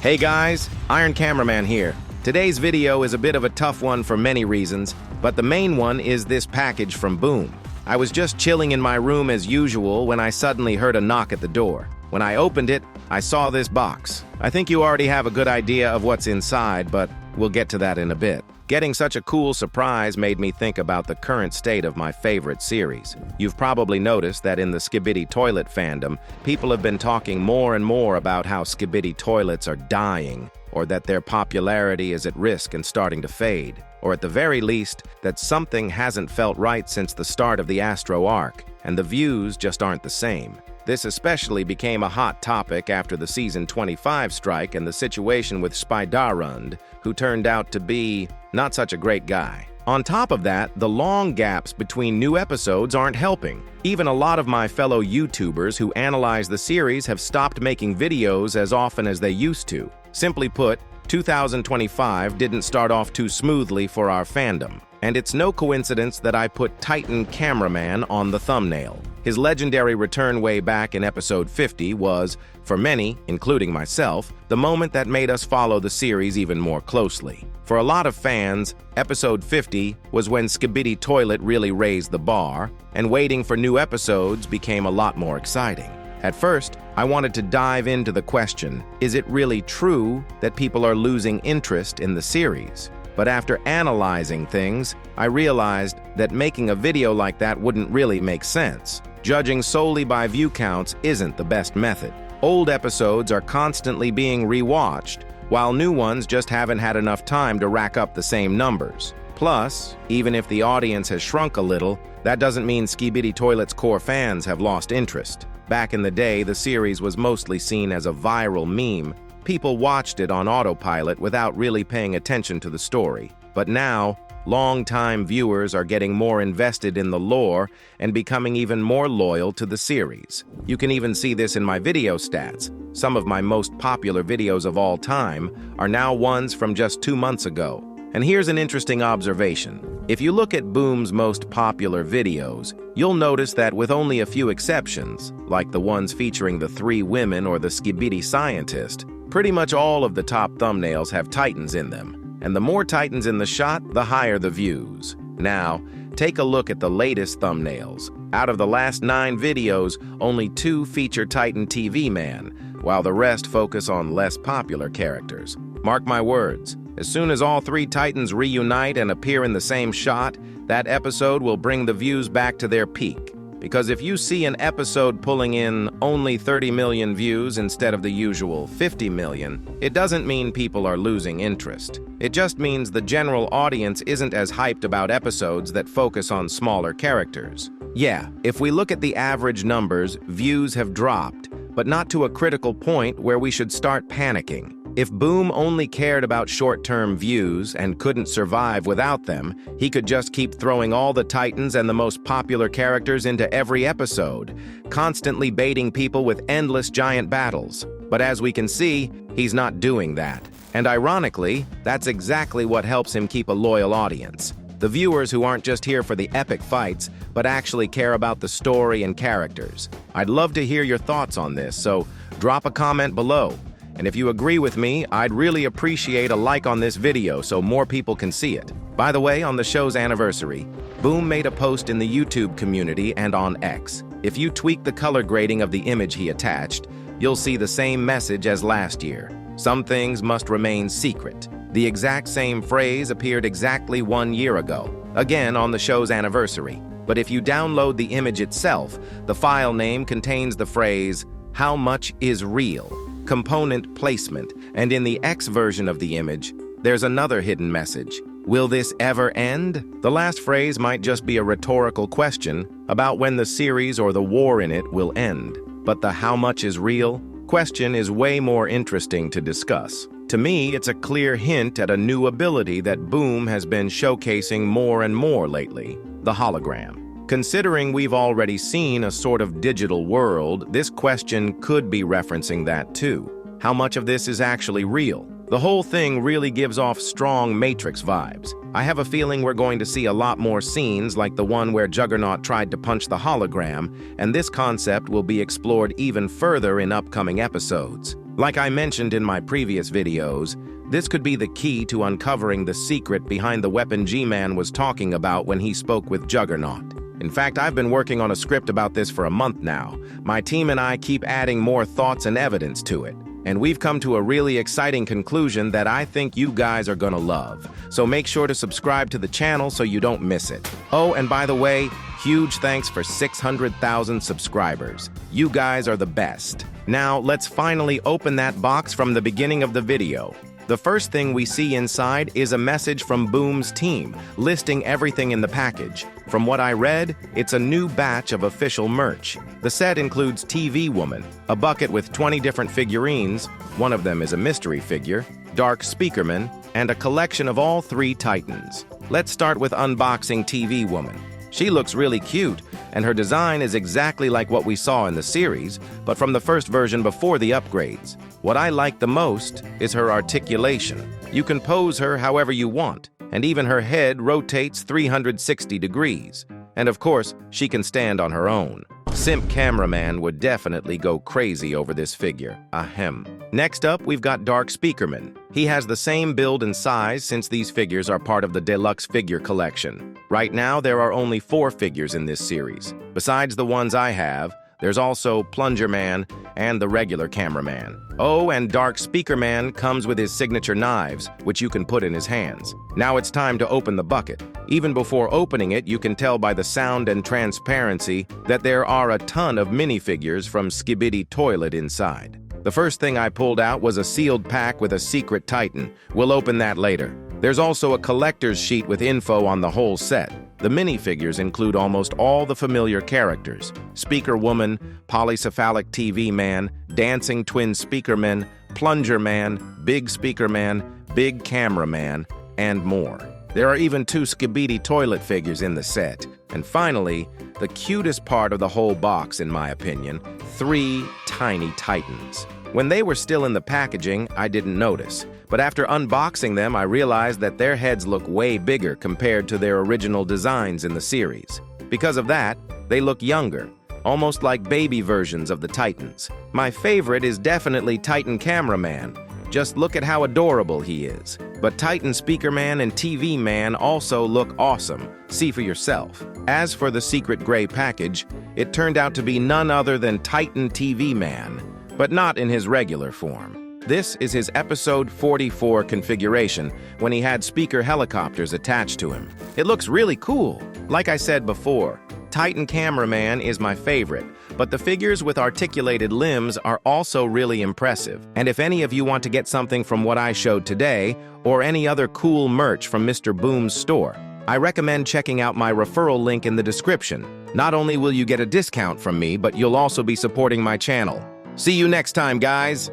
Hey guys, Iron Cameraman here. Today's video is a bit of a tough one for many reasons, but the main one is this package from Boom. I was just chilling in my room as usual when I suddenly heard a knock at the door. When I opened it, I saw this box. I think you already have a good idea of what's inside, but we'll get to that in a bit. Getting such a cool surprise made me think about the current state of my favorite series. You've probably noticed that in the Skibidi Toilet fandom, people have been talking more and more about how Skibidi Toilets are dying, or that their popularity is at risk and starting to fade, or at the very least, that something hasn't felt right since the start of the Astro arc, and the views just aren't the same. This especially became a hot topic after the Season 25 strike and the situation with Spiderund, who turned out to be not such a great guy. On top of that, the long gaps between new episodes aren't helping. Even a lot of my fellow YouTubers who analyze the series have stopped making videos as often as they used to. Simply put, 2025 didn't start off too smoothly for our fandom. And it's no coincidence that I put Titan Cameraman on the thumbnail. His legendary return way back in episode 50 was, for many, including myself, the moment that made us follow the series even more closely. For a lot of fans, episode 50 was when Skibidi Toilet really raised the bar, and waiting for new episodes became a lot more exciting. At first, I wanted to dive into the question, is it really true that people are losing interest in the series? But after analyzing things, I realized that making a video like that wouldn't really make sense. Judging solely by view counts isn't the best method. Old episodes are constantly being rewatched, while new ones just haven't had enough time to rack up the same numbers. Plus, even if the audience has shrunk a little, that doesn't mean Skibidi Toilet's core fans have lost interest. Back in the day, the series was mostly seen as a viral meme. People watched it on autopilot without really paying attention to the story. But now, long-time viewers are getting more invested in the lore and becoming even more loyal to the series. You can even see this in my video stats. Some of my most popular videos of all time are now ones from just 2 months ago. And here's an interesting observation. If you look at Boom's most popular videos, you'll notice that with only a few exceptions, like the ones featuring the 3 women or the Skibidi scientist, pretty much all of the top thumbnails have Titans in them. And the more Titans in the shot, the higher the views. Now, take a look at the latest thumbnails. Out of the last 9 videos, only 2 feature Titan TV Man, while the rest focus on less popular characters. Mark my words, as soon as all 3 Titans reunite and appear in the same shot, that episode will bring the views back to their peak. Because if you see an episode pulling in only 30 million views instead of the usual 50 million, it doesn't mean people are losing interest. It just means the general audience isn't as hyped about episodes that focus on smaller characters. Yeah, if we look at the average numbers, views have dropped, but not to a critical point where we should start panicking. If Boom only cared about short-term views and couldn't survive without them, he could just keep throwing all the Titans and the most popular characters into every episode, constantly baiting people with endless giant battles. But as we can see, he's not doing that. And ironically, that's exactly what helps him keep a loyal audience. The viewers who aren't just here for the epic fights, but actually care about the story and characters. I'd love to hear your thoughts on this, so drop a comment below. And if you agree with me, I'd really appreciate a like on this video so more people can see it. By the way, on the show's anniversary, Boom made a post in the YouTube community and on X. If you tweak the color grading of the image he attached, you'll see the same message as last year. Some things must remain secret. The exact same phrase appeared exactly 1 year ago, again on the show's anniversary. But if you download the image itself, the file name contains the phrase, "How much is real?" component placement, and in the X version of the image, there's another hidden message. Will this ever end? The last phrase might just be a rhetorical question about when the series or the war in it will end. But the "how much is real" question is way more interesting to discuss. To me, it's a clear hint at a new ability that Boom has been showcasing more and more lately, the hologram. Considering we've already seen a sort of digital world, this question could be referencing that too. How much of this is actually real? The whole thing really gives off strong Matrix vibes. I have a feeling we're going to see a lot more scenes like the one where Juggernaut tried to punch the hologram, and this concept will be explored even further in upcoming episodes. Like I mentioned in my previous videos, this could be the key to uncovering the secret behind the weapon G-Man was talking about when he spoke with Juggernaut. In fact, I've been working on a script about this for a month now. My team and I keep adding more thoughts and evidence to it. And we've come to a really exciting conclusion that I think you guys are gonna love. So make sure to subscribe to the channel so you don't miss it. Oh, and by the way, huge thanks for 600,000 subscribers. You guys are the best. Now, let's finally open that box from the beginning of the video. The first thing we see inside is a message from Boom's team, listing everything in the package. From what I read, it's a new batch of official merch. The set includes TV Woman, a bucket with 20 different figurines, one of them is a mystery figure, Dark Speakerman, and a collection of all 3 Titans. Let's start with unboxing TV Woman. She looks really cute, and her design is exactly like what we saw in the series, but from the first version before the upgrades. What I like the most is her articulation. You can pose her however you want, and even her head rotates 360 degrees. And of course, she can stand on her own. Simp Cameraman would definitely go crazy over this figure. Ahem. Next up, we've got Dark Speakerman. He has the same build and size since these figures are part of the deluxe figure collection. Right now, there are only 4 figures in this series. Besides the ones I have, there's also Plunger Man and the regular Cameraman. Oh, and Dark Speakerman comes with his signature knives, which you can put in his hands. Now it's time to open the bucket. Even before opening it, you can tell by the sound and transparency that there are a ton of minifigures from Skibidi Toilet inside. The first thing I pulled out was a sealed pack with a secret Titan. We'll open that later. There's also a collector's sheet with info on the whole set. The minifigures include almost all the familiar characters: Speaker Woman, Polycephalic TV Man, Dancing Twin Speakerman, Plunger Man, Big Speakerman, Big Cameraman, and more. There are even 2 Skibidi Toilet figures in the set. And finally, the cutest part of the whole box, in my opinion, 3 tiny Titans. When they were still in the packaging, I didn't notice. But after unboxing them, I realized that their heads look way bigger compared to their original designs in the series. Because of that, they look younger, almost like baby versions of the Titans. My favorite is definitely Titan Cameraman. Just look at how adorable he is. But Titan Speakerman and TV Man also look awesome. See for yourself. As for the secret gray package, it turned out to be none other than Titan TV Man, but not in his regular form. This is his episode 44 configuration, when he had speaker helicopters attached to him. It looks really cool. Like I said before, Titan Cameraman is my favorite, but the figures with articulated limbs are also really impressive. And if any of you want to get something from what I showed today, or any other cool merch from Mr. Boom's store, I recommend checking out my referral link in the description. Not only will you get a discount from me, but you'll also be supporting my channel. See you next time, guys!